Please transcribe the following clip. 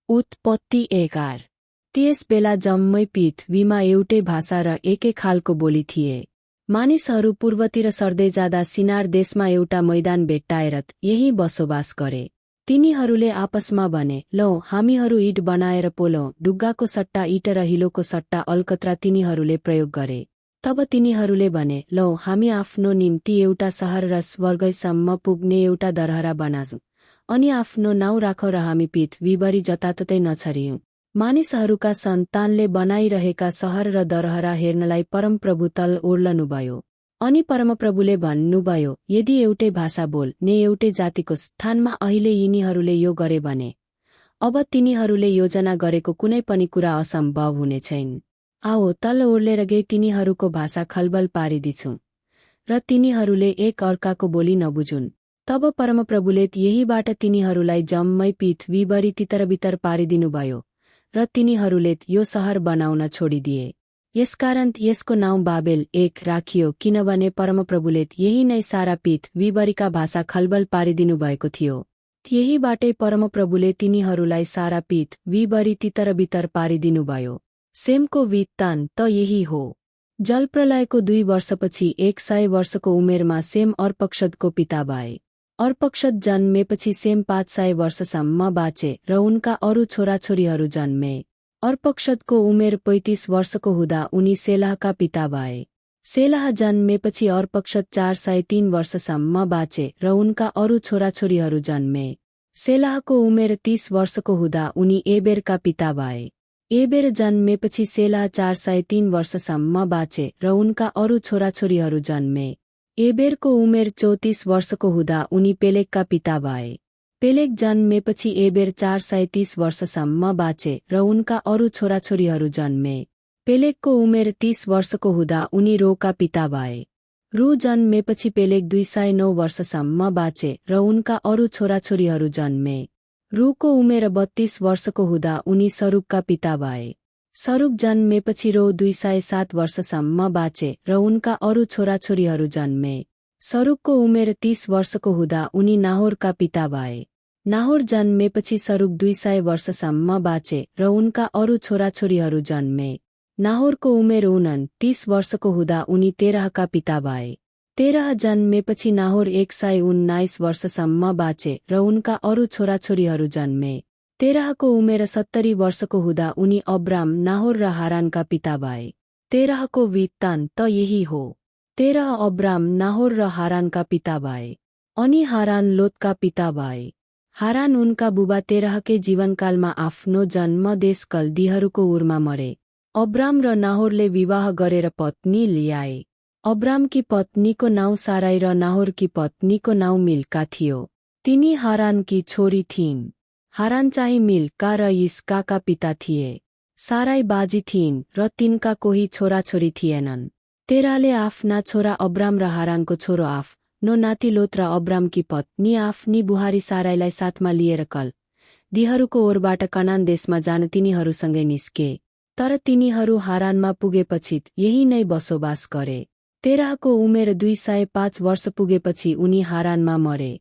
उत्पत्ति 11। त्यस बेला जम्मै पृथ्वीमा एउटै भाषा र एकै खालको बोली थिए। मानिसहरू पूर्वतिर सर्दै जाँदा सिनार देशमा एउटा मैदान भेट्टाएर यही बसोबास गरे। तिनीहरूले आपसमा भने, लौ हामीहरू इँट बनाएर पोलौं। डुग्गाको सट्टा इँट र हिलोको सट्टा अलकत्रा तिनीहरूले प्रयोग गरे। तब तिनीहरूले भने, लौ हामी आफ्नो निम्ति एउटा सहर र स्वर्गसम्म पुग्ने एउटा दरहरा बनाऊँ, अनि आफ्नो नाउँ राखौँ र हामी पृथ्वीभरि जताततै नछरियौँ। मानिसहरूका सन्तानले बनाइरहेका सहर र दरहरा हेर्नलाई परमप्रभु तल ओर्लनुभयो। अनि परमप्रभुले भन्नुभयो, यदि एउटै भाषा बोल्ने एउटै जातिको स्थानमा अहिले यिनीहरूले यो गरे भने अब तिनीहरूले योजना गरेको कुनै पनि कुरा असम्भव हुनेछैन। आओ तल ओर्लेर गई तिनीहरूको भाषा खलबल पारिदिन्छौँ र तिनीहरूले एक अर्काको बोली नबुझुन्। तब परमप्रभुले यहीबाट तिनीहरूलाई जम्मै पृथ्वीभरि तितरबितर पारिदिनुभयो र तिनीहरूले यो सहर बनाउन छोडिदिए। यसकारण यसको नाउँ बाबेल 1 राखियो, किनभने परमप्रभुले यही नै सारा पृथ्वीभरिका भाषा खलबल पारिदिनु भएको थियो। यहीबाटै परमप्रभुले तिनीहरूलाई सारा पृथ्वीभरि तितरबितर पारिदिनुभयो। सेमको वृत्तान्त यही हो। जलप्रलयको 2 वर्षपछि 100 वर्षको उमेरमा सेम अर्पक्षदको पिता भए। अर्पक्षद जन्मेपछि सेम 500 वर्षसम्म बाँचे र उनका अरू छोराछोरीहरू जन्मे। अर्पक्षदको उमेर 35 वर्षको हुँदा उनी सेलाहका पिता भए। सेलाह जन्मेपछि अर्पक्षद 403 वर्षसम्म बाँचे र उनका अरू छोराछोरीहरू जन्मे। सेलाहको उमेर 30 वर्षको हुँदा उनी एबेरका पिता भए। एबेर जन्मेपछि सेलाह 403 वर्षसम्म बाँचे र उनका अरू छोराछोरीहरू जन्मे। एबेरको उमेर 34 वर्षको हुँदा उनी पेलेगका पिता भए। पेलेग जन्मेपछि एबेर 430 वर्षसम्म बाँचे र उनका अरू छोराछोरीहरू जन्मे। पेलेगको उमेर 30 वर्षको हुँदा उनी रोका पिता भए। रु जन्मेपछि पेलेग 209 वर्षसम्म बाँचे र उनका अरू छोराछोरीहरू जन्मे। रुको उमेर 32 वर्षको हुँदा उनी सरुगका पिता भए। सरुग जन्मेपछि रो 207 वर्षसम्म बाँचे र उनका अरू छोराछोरीहरू जन्मे। सरुगको उमेर 30 वर्षको हुँदा उनी नाहोरका पिता भए। नाहोर जन्मेपछि सरुग 200 वर्षसम्म बाँचे र उनका अरू छोराछोरीहरू जन्मे। नाहोरको उमेर 29 वर्षको हुँदा उनी तेरहका पिता भए। तेरह जन्मेपछि नाहोर 119 वर्षसम्म बाँचे र उनका अरू छोराछोरीहरू जन्मे। तेरहको उमेर 70 वर्षको हुँदा उनी अब्राम, नाहोर र हारानका पिता भए। तेरहको वृत्तान्त यही हो। तेरह अब्राम, नाहोर र हारानका पिता भए। अनि हारान लोतका पिता भए। हारान उनका बुबा तेरहकै जीवनकालमा आफ्नो जन्म देश कल्दीहरूको उरमा मरे। अब्राम र नाहोरले विवाह गरेर पत्नी ल्याए। अब्रामकी पत्नीको नाउँ साराई र नाहोरकी पत्नीको नाउँ मिल्का थियो। तिनी हारानकी छोरी थिइन्। हारान चाहिँ मिल्का र इस्काका पिता थिए। साराई बाजी थिइन् र तिनका कोही छोराछोरी थिएनन्। तेराले आफ्ना छोरा अब्राम र हारानको छोरो आफ्नो नाति लोत र अब्रामकी पत्नी आफ्नी बुहारी साराईलाई साथमा लिएर कल्दीहरूको ओरबाट कनान देशमा जान तिनीहरूसँगै निस्के। तर तिनीहरू हारानमा पुगेपछि यही नै बसोबास गरे। तेरहको उमेर 205 वर्ष पुगेपछि उनी हारानमा मरे।